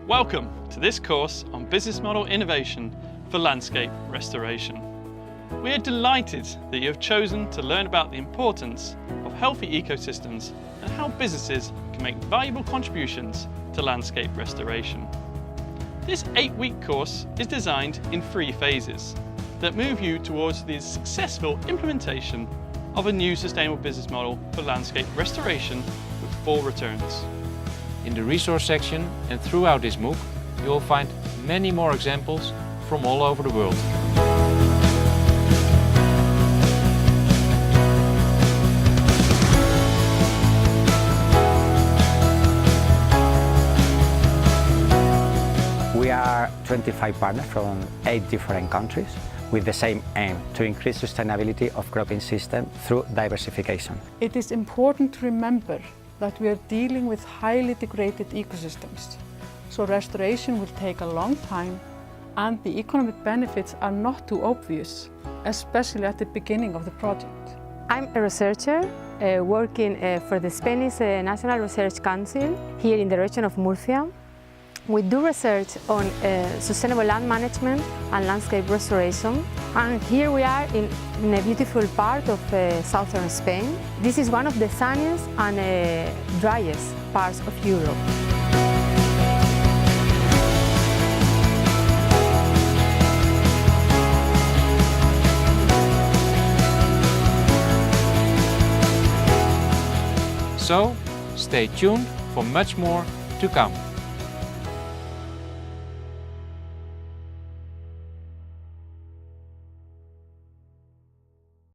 Welcome to this course on Business Model Innovation for Landscape Restoration. We are delighted that you have chosen to learn about the importance of healthy ecosystems and how businesses can make valuable contributions to landscape restoration. This 8-week course is designed in 3 phases that move you towards the successful implementation of a new sustainable business model for landscape restoration with 4 returns. In the resource section and throughout this MOOC, you will find many more examples from all over the world. We are 25 partners from 8 different countries with the same aim to increase sustainability of cropping system through diversification. It is important to remember that we are dealing with highly degraded ecosystems, so restoration will take a long time and the economic benefits are not too obvious, especially at the beginning of the project. I'm a researcher working for the Spanish National Research Council here in the region of Murcia. We do research on sustainable land management and landscape restoration, and here we are in a beautiful part of southern Spain. This is one of the sunniest and driest parts of Europe. So, stay tuned for much more to come.